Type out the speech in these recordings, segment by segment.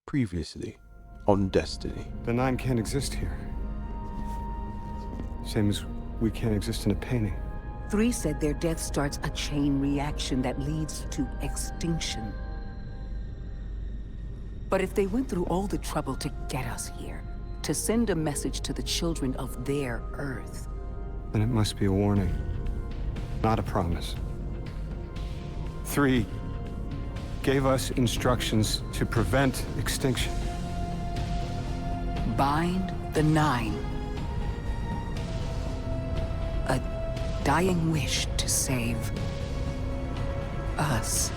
Previously on Destiny. The Nine can't exist here. Same as we can't exist in a painting. 3 said their death starts a chain reaction that leads to extinction. But if they went through all the trouble to get us here, to send a message to the children of their Earth, Then it must be a warning, not a promise. 3 gave us instructions to prevent extinction. bind the 9. A dying wish to save us.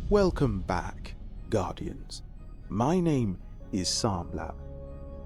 Welcome back, Guardians. My name is Samlab,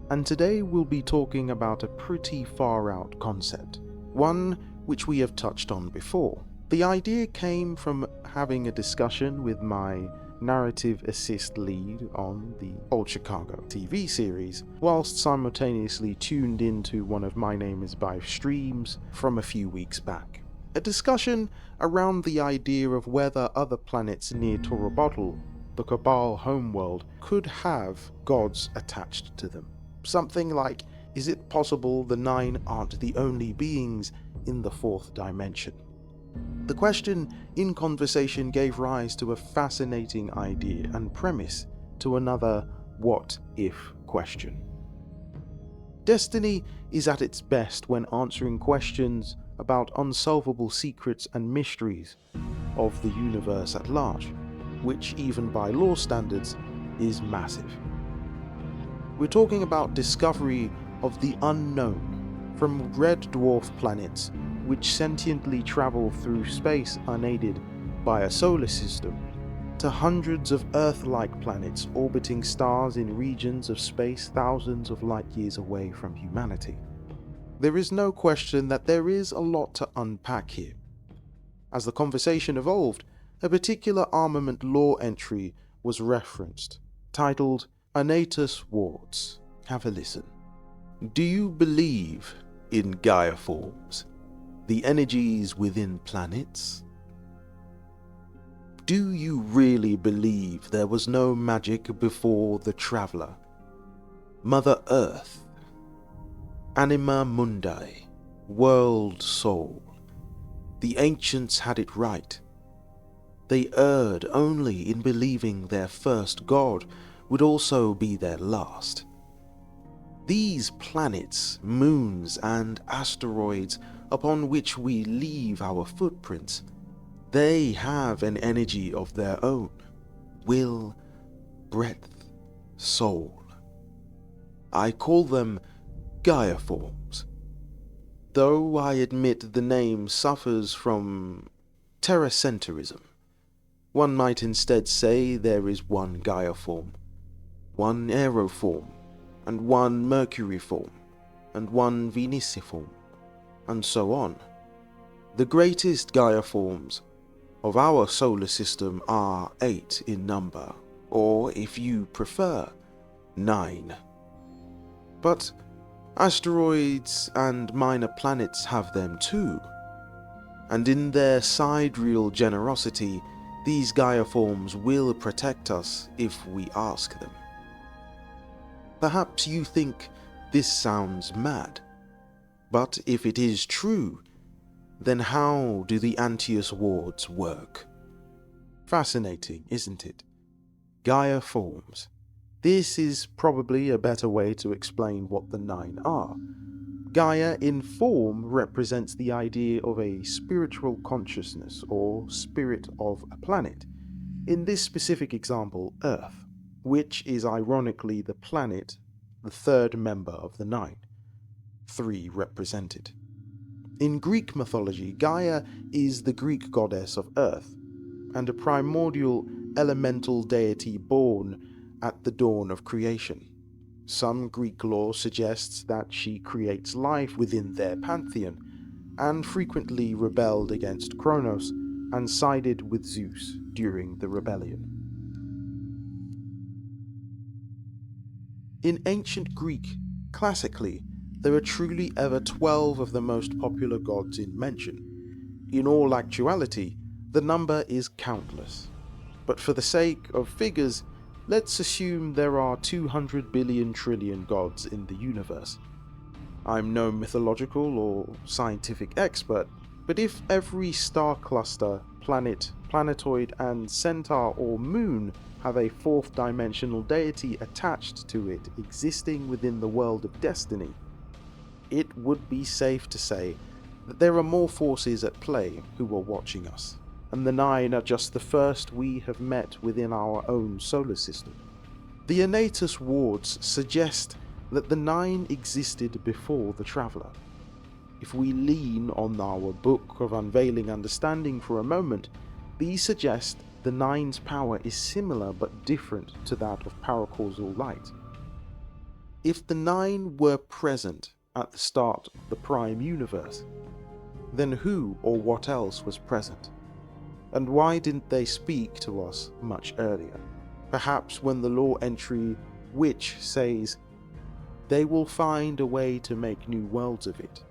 and today we'll be talking about a pretty far out concept, one which we have touched on before. The idea came from having a discussion with my narrative assist lead on the Old Chicago TV series, whilst simultaneously tuned into one of My Name is Bive streams from a few weeks back. A discussion around the idea of whether other planets near Torobotl, the Cabal homeworld, could have gods attached to them. Something like, is it possible the 9 aren't the only beings in the 4th dimension? The question in conversation gave rise to a fascinating idea and premise to another what if question. Destiny is at its best when answering questions about unsolvable secrets and mysteries of the universe at large, which even by law standards is massive. We're talking about discovery of the unknown from red dwarf planets which sentiently travel through space unaided by a solar system, to hundreds of Earth-like planets orbiting stars in regions of space thousands of light years away from humanity. There is no question that there is a lot to unpack here. As the conversation evolved, a particular armament law entry was referenced, titled Anatus Wards. Have a listen. Do you believe in Gaiaforms, the energies within planets? Do you really believe there was no magic before the Traveler? Mother Earth? Anima Mundi, World Soul. The ancients had it right. They erred only in believing their first god would also be their last. These planets, moons, and asteroids upon which we leave our footprints, they have an energy of their own, will, breadth, soul. I call them Gaiaforms, though I admit the name suffers from terracentrism. One might instead say there is one Gaiaform, one aeroform, and one mercuryform, and one veniciform, and so on. The greatest Gaiaforms of our solar system are 8 in number, or if you prefer, 9. But asteroids and minor planets have them too, and in their sidereal generosity, these Gaiaforms will protect us if we ask them. Perhaps you think this sounds mad, but if it is true, then how do the Antaeus wards work? Fascinating, isn't it? Gaiaforms. This is probably a better way to explain what the 9 are. Gaia in form represents the idea of a spiritual consciousness or spirit of a planet. In this specific example, Earth, which is ironically the planet, the 3rd member of the 9. 3 represented. In Greek mythology, Gaia is the Greek goddess of Earth, and a primordial elemental deity born at the dawn of creation. Some Greek lore suggests that she creates life within their pantheon, and frequently rebelled against Kronos and sided with Zeus during the rebellion. In ancient Greek, classically, there are truly ever 12 of the most popular gods in mention. In all actuality, the number is countless. But for the sake of figures, let's assume there are 200 billion trillion gods in the universe. I'm no mythological or scientific expert, but if every star cluster, planet, planetoid, and centaur or moon have a fourth dimensional deity attached to it existing within the world of destiny, it would be safe to say that there are more forces at play who are watching us, and the 9 are just the first we have met within our own solar system. The Annatus wards suggest that the 9 existed before the Traveller. If we lean on our Book of Unveiling Understanding for a moment, these suggest the 9's power is similar but different to that of paracausal light. If the 9 were present at the start of the Prime Universe, then who or what else was present? And why didn't they speak to us much earlier? Perhaps when the lore entry which says, "They will find a way to make new worlds of it.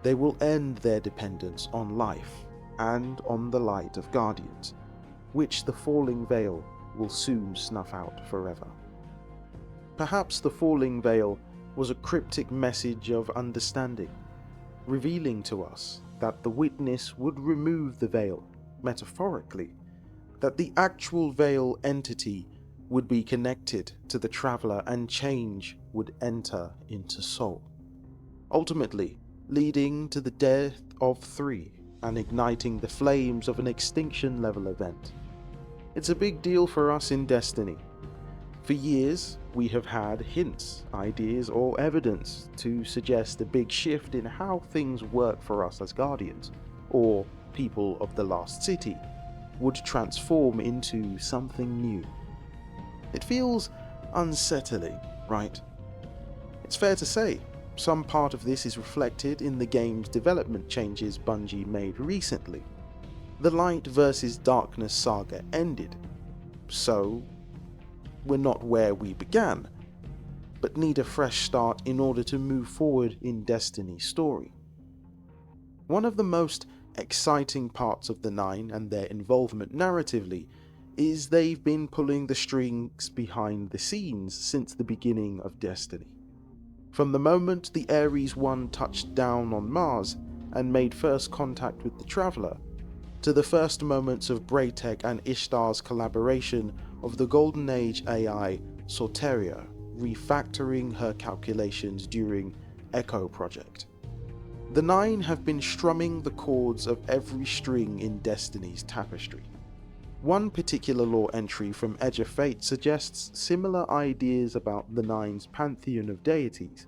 They will end their dependence on life and on the light of guardians, which the falling veil will soon snuff out forever." Perhaps the falling veil was a cryptic message of understanding, revealing to us that the witness would remove the veil, metaphorically, that the actual veil entity would be connected to the Traveller and change would enter into soul, ultimately leading to the death of 3 and igniting the flames of an extinction level event. It's a big deal for us in Destiny. For years, we have had hints, ideas, or evidence to suggest a big shift in how things work for us as Guardians, or people of the Lost City, would transform into something new. It feels unsettling, right? It's fair to say, some part of this is reflected in the game's development changes Bungie made recently. The Light versus Darkness saga ended, so we're not where we began, but need a fresh start in order to move forward in Destiny's story. One of the most exciting parts of the 9 and their involvement narratively is they've been pulling the strings behind the scenes since the beginning of Destiny. From the moment the Ares 1 touched down on Mars and made first contact with the Traveller, to the first moments of Braytech and Ishtar's collaboration of the Golden Age AI Soteria refactoring her calculations during Echo Project. The 9 have been strumming the chords of every string in Destiny's tapestry. One particular lore entry from Edge of Fate suggests similar ideas about the 9's pantheon of deities.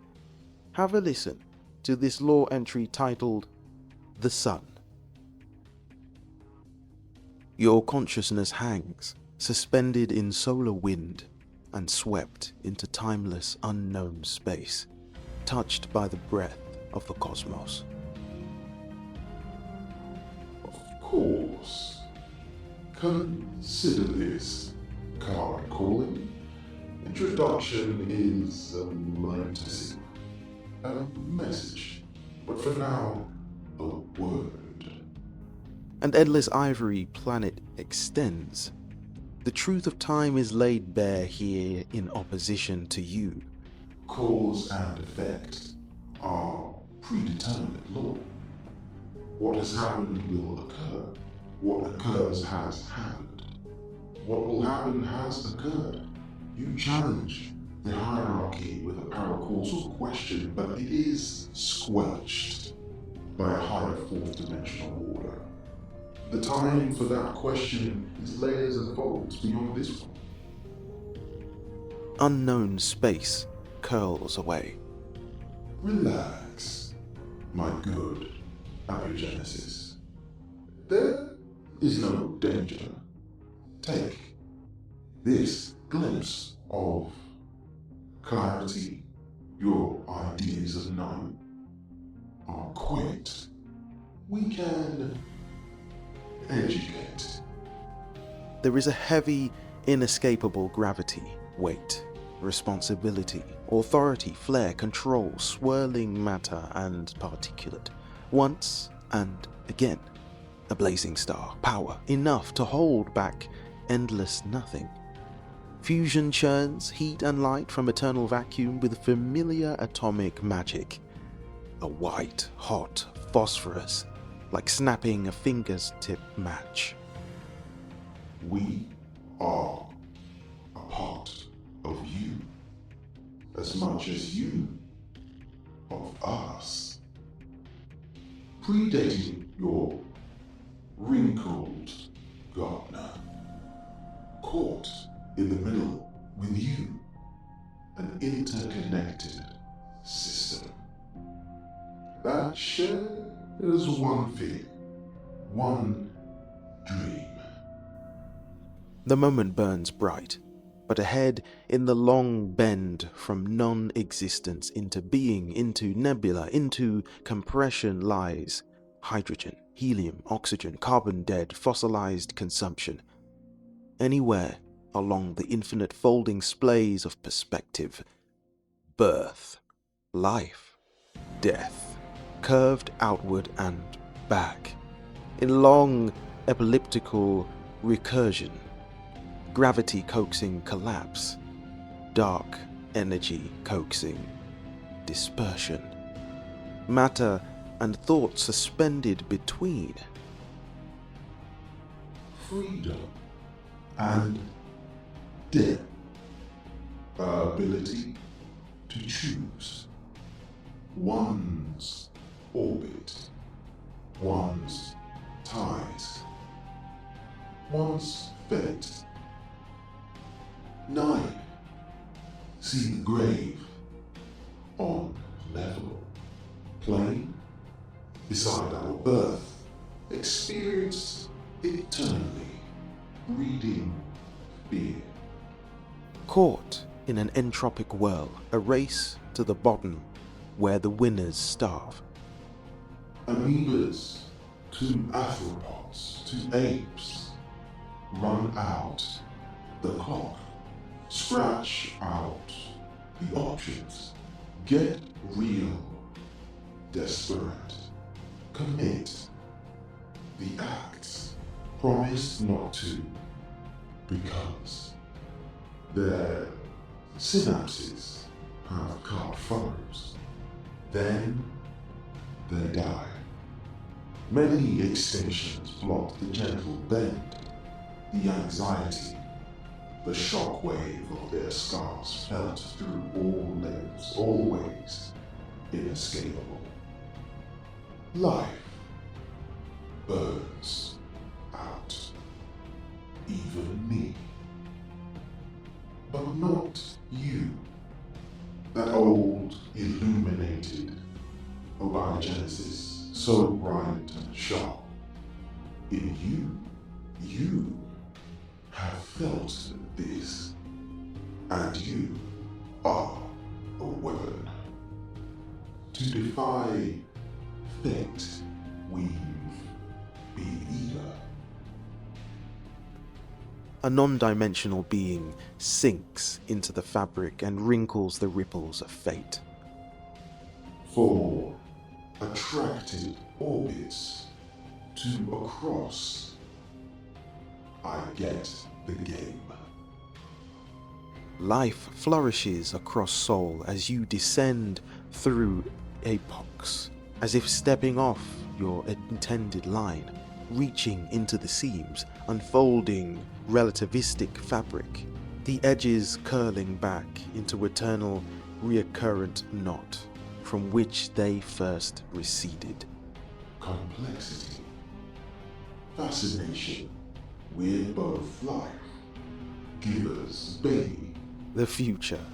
Have a listen to this lore entry titled The Sun. Your consciousness hangs, suspended in solar wind, and swept into timeless unknown space, touched by the breath of the cosmos. Of course. Consider this. Card calling. Introduction is momentous. A message. But for now, a word. And Endless Ivory Planet extends. The truth of time is laid bare here in opposition to you. Cause and effect are predetermined law. What has happened will occur. What occurs has happened. What will happen has occurred. You challenge the hierarchy with a paracausal question, but it is squelched by a higher fourth dimensional order. The time for that question is layers and folds beyond this one. Unknown space curls away. Relax, my good Abiogenesis. There is no danger. Take this glimpse of clarity. Your ideas of knowing are quaint we can educate. There is a heavy, inescapable gravity, weight, responsibility, authority, flair, control, swirling matter and particulate. Once and again, a blazing star, power enough to hold back endless nothing. Fusion churns heat and light from eternal vacuum with familiar atomic magic. A white, hot phosphorus, like snapping a finger's tip match. We are a part of you, as much as you of us. Predating your wrinkled gardener, caught in the middle with you, an interconnected system that shares one thing, one dream. The moment burns bright, but ahead in the long bend from non-existence into being, into nebula, into compression lies hydrogen, helium, oxygen, carbon-dead, fossilized consumption. Anywhere along the infinite folding splays of perspective. Birth, life, death, curved outward and back, in long elliptical recursion. Gravity coaxing collapse, dark energy coaxing dispersion, matter and thought suspended between. Freedom and death, ability to choose one's orbit, one's ties, one's fate. 9. See the grave on level, plain beside our birth, experienced eternally, reading fear. Caught in an entropic whirl, a race to the bottom where the winners starve. Amoebas to arthropods to apes, run out the clock. Scratch out the options. Get real. Desperate. Commit the acts. Promise not to. Because their synapses have carved furrows. Then they die. Many extinctions block the gentle bend, the anxiety. The shockwave of their scars felt through all layers, always inescapable. Life burns out, even me. But not you, that old illuminated abiogenesis, so bright and sharp. In you have felt this, and you are a weapon. To defy fate, we've been eager. A non-dimensional being sinks into the fabric and wrinkles the ripples of fate. For attracted orbits to across, I get the game. Life flourishes across soul as you descend through epochs, as if stepping off your intended line, reaching into the seams, unfolding relativistic fabric, the edges curling back into eternal reoccurrent knot from which they first receded. Complexity, fascination, we're both life, givers, baby. The future,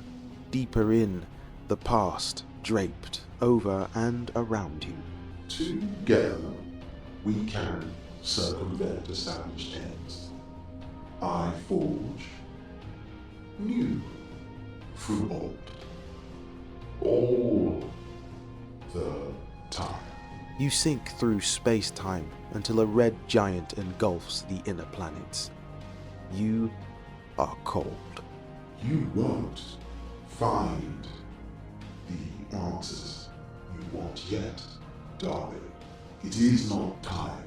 deeper in the past, draped over and around you. Together, we can circumvent established ends. I forge new through old, all the time. You sink through space-time until a red giant engulfs the inner planets. You are cold. You won't find the answers you want yet, darling. It is not time.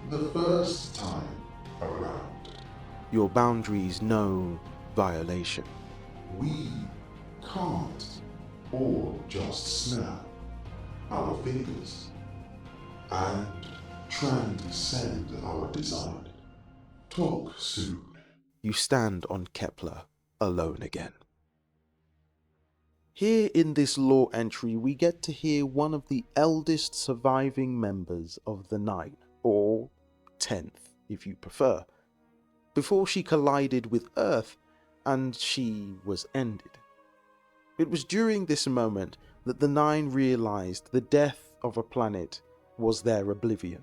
The first time around. Your boundaries know violation. We can't all just snap our fingers and transcend our design. Talk soon. You stand on Kepler alone again. Here in this lore entry, we get to hear one of the eldest surviving members of the Nine, or 10th if you prefer, before she collided with Earth and she was ended. It was during this moment that the Nine realized the death of a planet was their oblivion.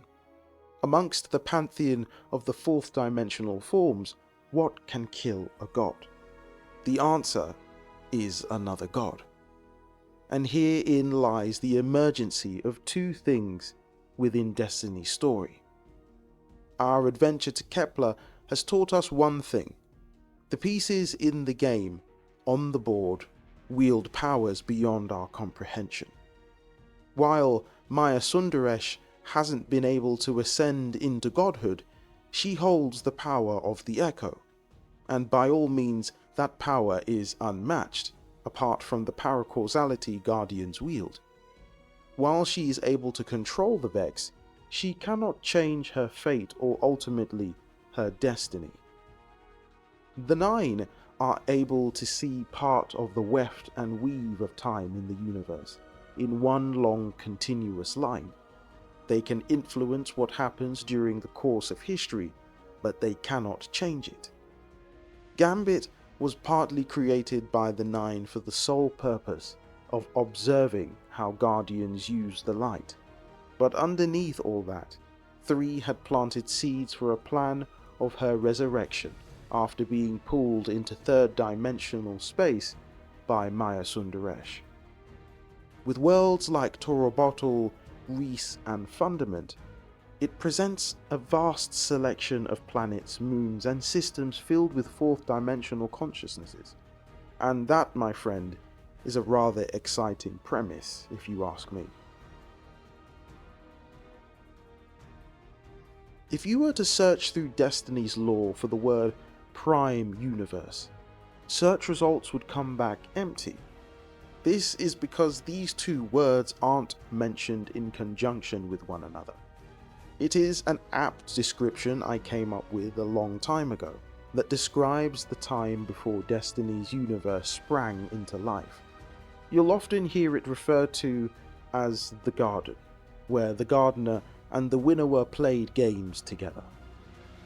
Amongst the pantheon of the fourth dimensional forms, what can kill a god? The answer is another god. And herein lies the emergency of two things within Destiny's story. Our adventure to Kepler has taught us one thing. The pieces in the game, on the board, wield powers beyond our comprehension. While Maya Sundaresh hasn't been able to ascend into godhood, she holds the power of the Echo, and by all means that power is unmatched, apart from the paracausality Guardians wield. While she is able to control the Vex, she cannot change her fate or ultimately her destiny. The Nine are able to see part of the weft and weave of time in the universe, in one long continuous line. They can influence what happens during the course of history, but they cannot change it. Gambit was partly created by the Nine for the sole purpose of observing how Guardians use the light. But underneath all that, 3 had planted seeds for a plan of her resurrection after being pulled into third-dimensional space by Maya Sundaresh. With worlds like Torobotl, Reese and Fundament, it presents a vast selection of planets, moons and systems filled with fourth-dimensional consciousnesses. And that, my friend, is a rather exciting premise, if you ask me. If you were to search through Destiny's lore for the word Prime Universe, search results would come back empty. This is because these two words aren't mentioned in conjunction with one another. It is an apt description I came up with a long time ago that describes the time before Destiny's universe sprang into life. You'll often hear it referred to as the Garden, where the gardener and the winnower played games together.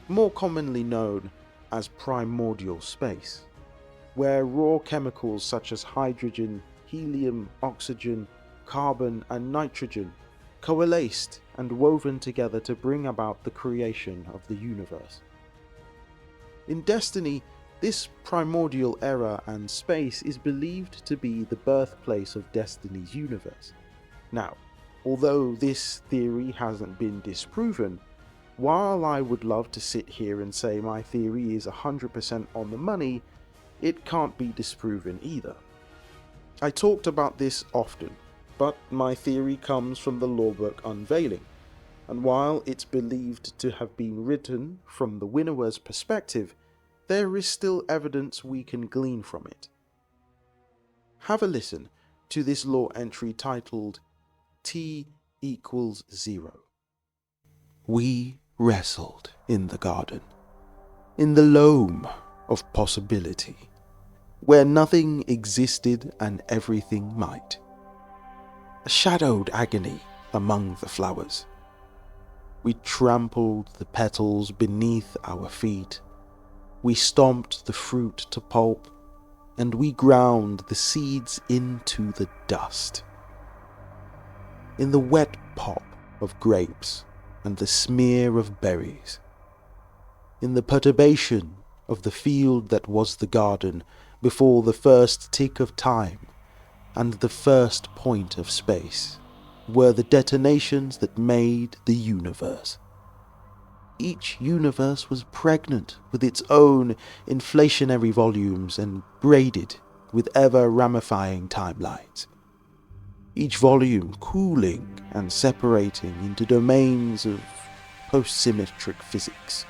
More commonly known as primordial space, where raw chemicals such as hydrogen, helium, oxygen, carbon and nitrogen coalesced and woven together to bring about the creation of the universe. In Destiny, this primordial era and space is believed to be the birthplace of Destiny's universe. Now, although this theory hasn't been disproven, while I would love to sit here and say my theory is 100% on the money, it can't be disproven either. I talked about this often, but my theory comes from the lorebook Unveiling, and while it's believed to have been written from the winnower's perspective, there is still evidence we can glean from it. Have a listen to this lore entry titled T equals 0. We wrestled in the garden, in the loam of possibility, where nothing existed and everything might. A shadowed agony among the flowers. We trampled the petals beneath our feet. We stomped the fruit to pulp, and we ground the seeds into the dust. In the wet pop of grapes and the smear of berries, in the perturbation of the field that was the garden before the first tick of time and the first point of space, were the detonations that made the universe. Each universe was pregnant with its own inflationary volumes and braided with ever-ramifying timelines. Each volume cooling and separating into domains of post-symmetric physics,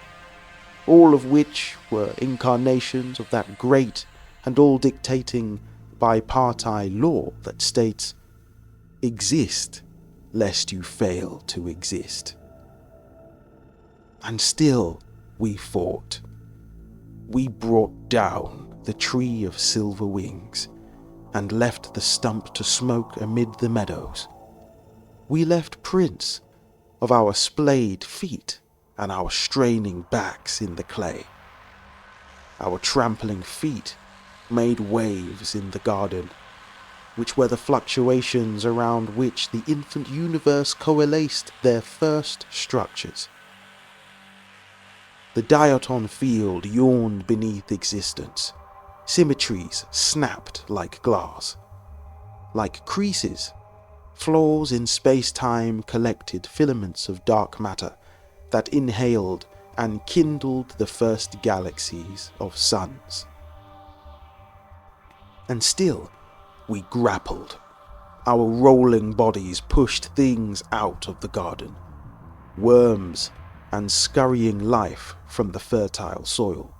all of which were incarnations of that great and all-dictating bipartite law that states, "Exist, lest you fail to exist." And still we fought. We brought down the tree of silver wings and left the stump to smoke amid the meadows. We left prints of our splayed feet and our straining backs in the clay. Our trampling feet made waves in the garden, which were the fluctuations around which the infant universe coalesced their first structures. The diatom field yawned beneath existence. Symmetries snapped like glass. Like creases, flaws in space-time collected filaments of dark matter that inhaled and kindled the first galaxies of suns. And still, we grappled. Our rolling bodies pushed things out of the garden. Worms and scurrying life from the fertile soil.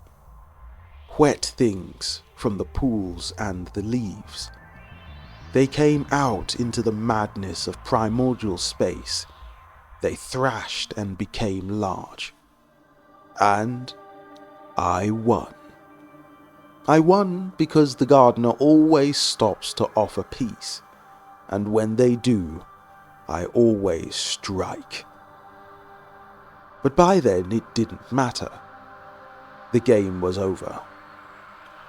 Wet things from the pools and the leaves. They came out into the madness of primordial space. They thrashed and became large. And I won. I won because the gardener always stops to offer peace, and when they do, I always strike. But by then it didn't matter. The game was over.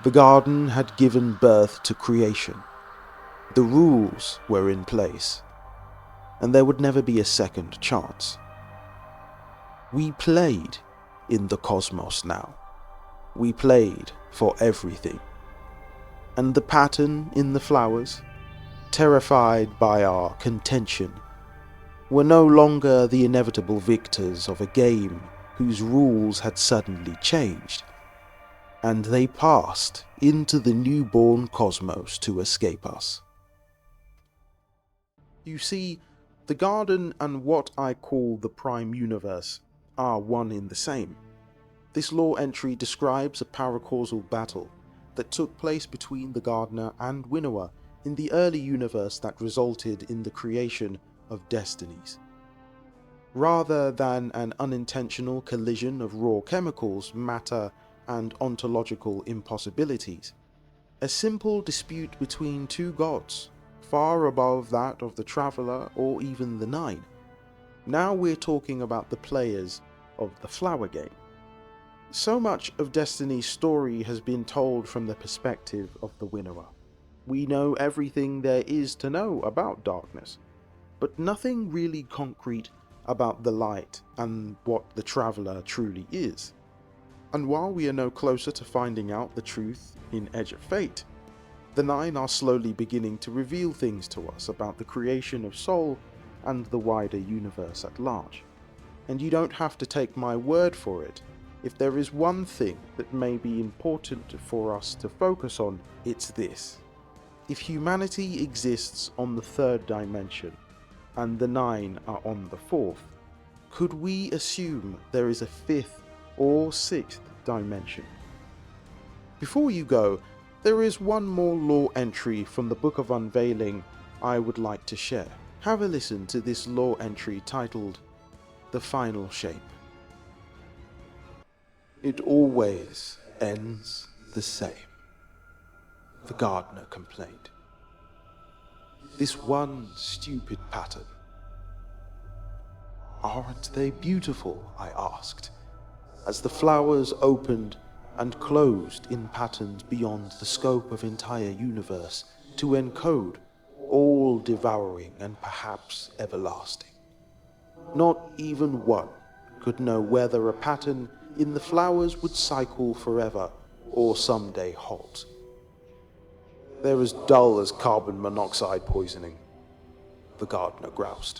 The garden had given birth to creation. The rules were in place, and there would never be a second chance. We played in the cosmos now. We played for everything. And the pattern in the flowers, terrified by our contention, were no longer the inevitable victors of a game whose rules had suddenly changed, and they passed into the newborn cosmos to escape us. You see, the garden and what I call the prime universe are one in the same. This lore entry describes a paracausal battle that took place between the gardener and winnower in the early universe that resulted in the creation of destinies. Rather than an unintentional collision of raw chemicals, matter, and ontological impossibilities, a simple dispute between two gods, far above that of the Traveller or even the Nine. Now we're talking about the players of the flower game. So much of Destiny's story has been told from the perspective of the winnower. We know everything there is to know about darkness, but nothing really concrete about the light and what the Traveller truly is. And while we are no closer to finding out the truth in Edge of Fate, the Nine are slowly beginning to reveal things to us about the creation of Soul and the wider universe at large. And you don't have to take my word for it. If there is one thing that may be important for us to focus on, it's this. If humanity exists on the third dimension, and the Nine are on the fourth, could we assume there is a fifth or sixth dimension? Before you go, there is one more lore entry from the Book of Unveiling I would like to share. Have a listen to this lore entry titled The Final Shape. It always ends the same, the gardener complained. This one stupid pattern. Aren't they beautiful? I asked, as the flowers opened and closed in patterns beyond the scope of entire universe to encode all devouring and perhaps everlasting. Not even one could know whether a pattern in the flowers would cycle forever or someday halt. They're as dull as carbon monoxide poisoning. the gardener groused.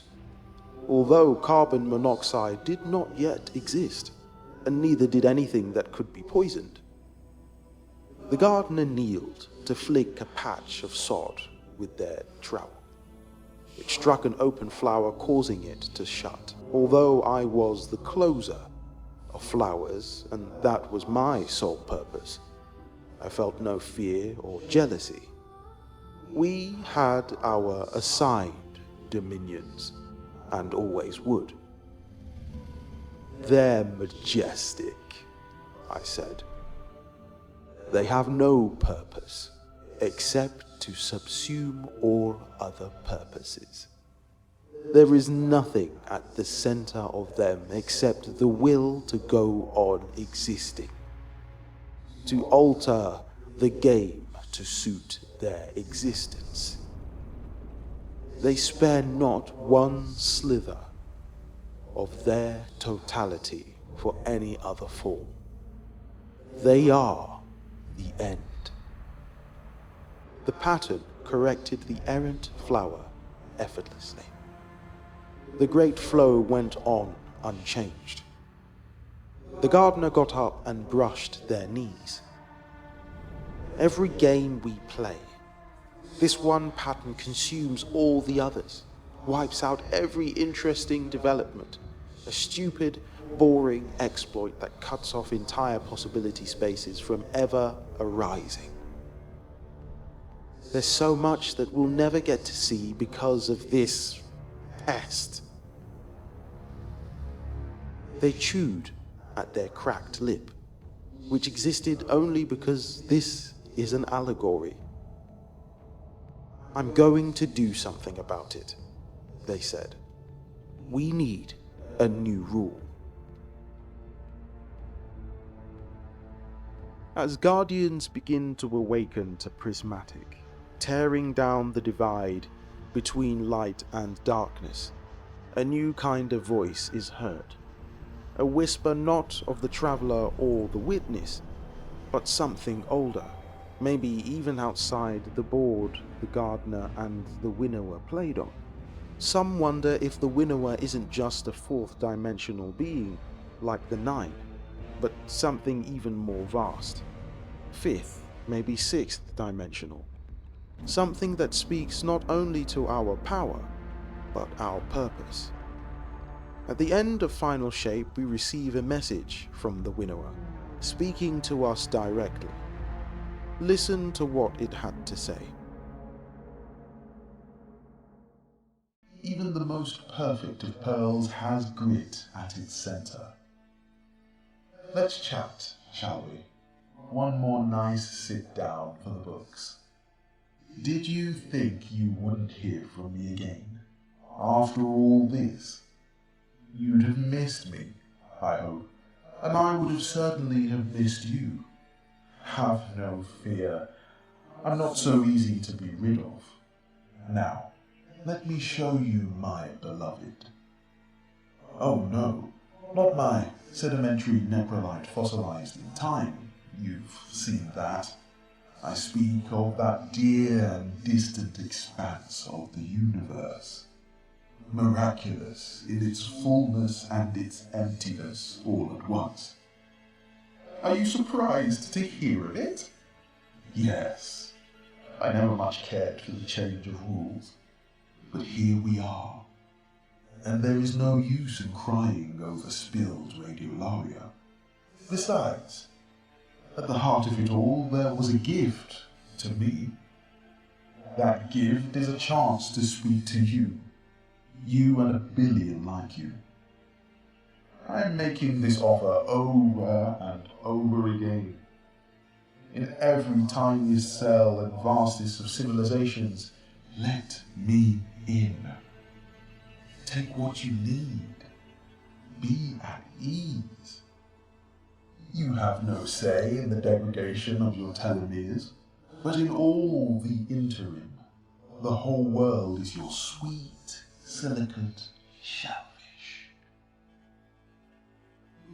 Although carbon monoxide did not yet exist, and neither did anything that could be poisoned. The gardener kneeled to flick a patch of sod with their trowel. It struck an open flower, causing it to shut. Although I was the closer of flowers, and that was my sole purpose, I felt no fear or jealousy. We had our assigned dominions, and always would. They're majestic, I said. They have no purpose except to subsume all other purposes. There is nothing at the center of them except the will to go on existing, to alter the game to suit their existence. They spare not one slither of their totality for any other form. They are the end. The pattern corrected the errant flower effortlessly. The great flow went on unchanged. The gardener got up and brushed their knees. Every game we play, this one pattern consumes all the others, wipes out every interesting development, a stupid, boring exploit that cuts off entire possibility spaces from ever arising. There's so much that we'll never get to see because of this pest. They chewed at their cracked lip, which existed only because this is an allegory. I'm going to do something about it, they said. We need a new rule. As Guardians begin to awaken to Prismatic, tearing down the divide between light and darkness, a new kind of voice is heard. A whisper not of the traveler or the witness, but something older, maybe even outside the board the gardener and the winnower played on. Some wonder if the winnower isn't just a fourth-dimensional being like the Nine, but something even more vast. Fifth, maybe sixth-dimensional. Something that speaks not only to our power, but our purpose. At the end of Final Shape, we receive a message from the winnower, speaking to us directly. Listen to what it had to say. Even the most perfect of pearls has grit at its center. Let's chat, shall we? One more nice sit down for the books. Did you think you wouldn't hear from me again? After all this? You'd have missed me, I hope, and I would have certainly have missed you. Have no fear. I'm not so easy to be rid of. Now, let me show you my beloved. Oh no, not my sedimentary necrolite fossilized in time. You've seen that. I speak of that dear and distant expanse of the universe. Miraculous in its fullness and its emptiness all at once. Are you surprised to hear of it? Yes. I never much cared for the change of rules. But here we are. And there is no use in crying over spilled radiolaria. Besides, at the heart of it all, there was a gift to me. That gift is a chance to speak to you. You and a billion like you. I'm making this offer over and over again. In every tiniest cell and vastest of civilizations, let me in. Take what you need. Be at ease. You have no say in the degradation of your telomeres, but in all the interim, the whole world is your sweet, silicate shellfish.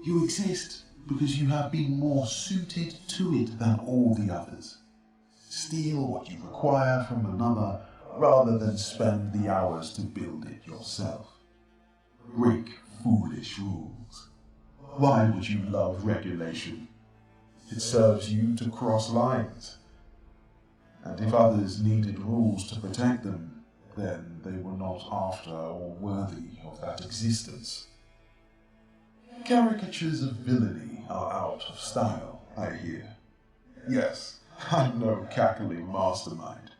You exist because you have been more suited to it than all the others. Steal what you require from another, rather than spend the hours to build it yourself. Break foolish rules. Why would you love regulation? It serves you to cross lines. And if others needed rules to protect them, then they were not after or worthy of that existence. Caricatures of villainy are out of style, I hear. Yes, I'm no cackling mastermind.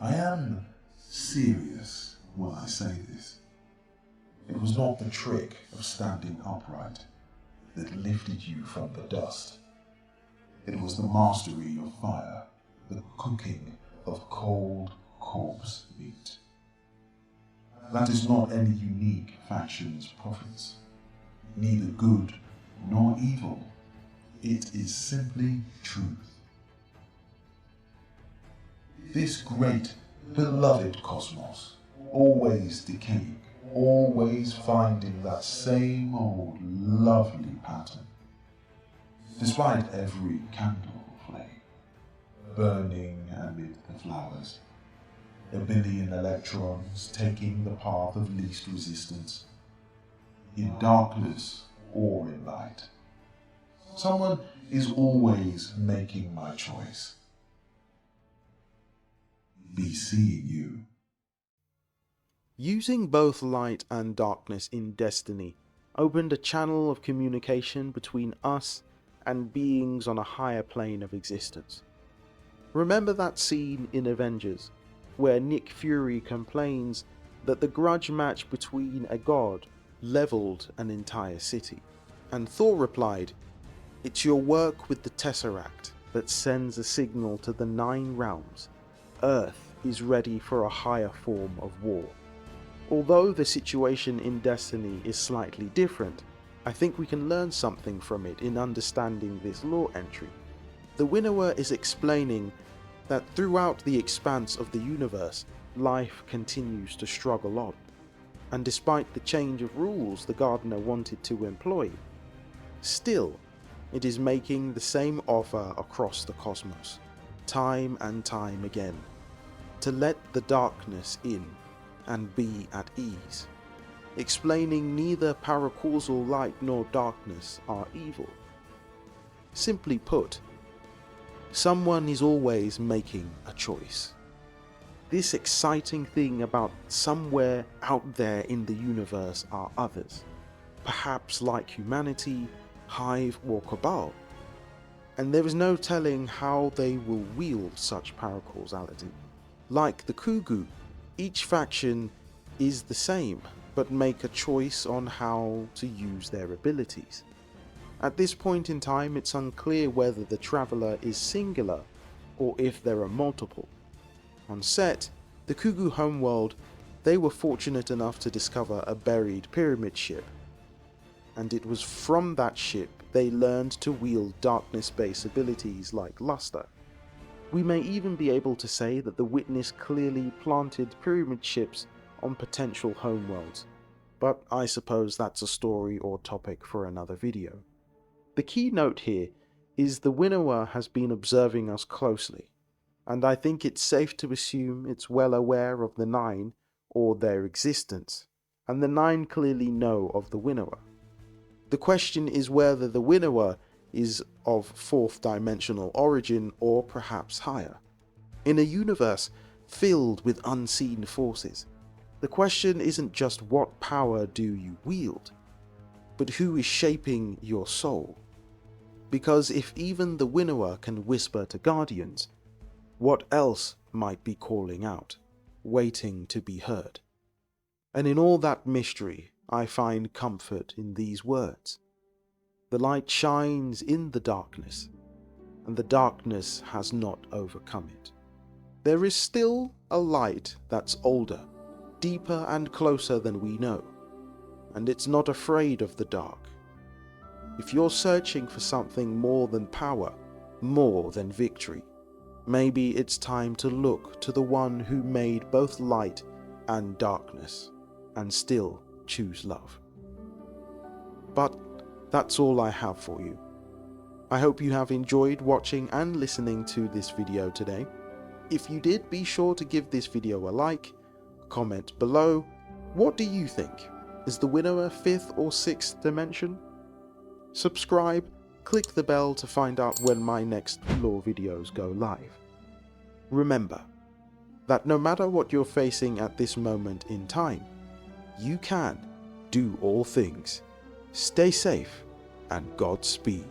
I am serious when I say this. It was not the trick of standing upright that lifted you from the dust. It was the mastery of fire, the cooking of cold corpse meat. That is not any unique faction's province, neither good nor evil. It is simply truth. This great, beloved cosmos, always decaying, always finding that same old lovely pattern, despite every candle flame burning amid the flowers, a billion electrons taking the path of least resistance, in darkness or in light. Someone is always making my choice. Be seeing you. Using both light and darkness in Destiny opened a channel of communication between us and beings on a higher plane of existence. Remember that scene in Avengers, where Nick Fury complains that the grudge match between a god leveled an entire city, and Thor replied, "It's your work with the Tesseract that sends a signal to the 9 realms. Earth is ready for a higher form of war." Although the situation in Destiny is slightly different, I think we can learn something from it in understanding this lore entry. The Winnower is explaining that throughout the expanse of the universe, life continues to struggle on, and despite the change of rules the Gardener wanted to employ, still, it is making the same offer across the cosmos, time and time again, to let the darkness in and be at ease, explaining neither paracausal light nor darkness are evil. Simply put, someone is always making a choice. This exciting thing about somewhere out there in the universe are others, perhaps like humanity, Hive or Cabal, and there is no telling how they will wield such paracausality. Like the Kugu, each faction is the same, but make a choice on how to use their abilities. At this point in time, it's unclear whether the Traveler is singular or if there are multiple. On set, the Kugu homeworld, they were fortunate enough to discover a buried pyramid ship, and it was from that ship they learned to wield darkness-based abilities like Luster. We may even be able to say that the Witness clearly planted pyramid ships on potential homeworlds, but I suppose that's a story or topic for another video. The key note here is the Winnower has been observing us closely, and I think it's safe to assume it's well aware of the 9 or their existence, and the 9 clearly know of the Winnower. The question is whether the Winnower is of 4th dimensional origin or perhaps higher. In a universe filled with unseen forces, the question isn't just what power do you wield, but who is shaping your soul. Because if even the Winnower can whisper to Guardians, what else might be calling out, waiting to be heard? And in all that mystery, I find comfort in these words. The light shines in the darkness, and the darkness has not overcome it. There is still a light that's older, deeper and closer than we know, and it's not afraid of the dark. If you're searching for something more than power, more than victory, maybe it's time to look to the one who made both light and darkness, and still choose love. But that's all I have for you. I hope you have enjoyed watching and listening to this video today. If you did, be sure to give this video a like, comment below. What do you think? Is the winner a 5th or 6th dimension? Subscribe, click the bell to find out when my next lore videos go live. Remember that no matter what you're facing at this moment in time, you can do all things. Stay safe and Godspeed.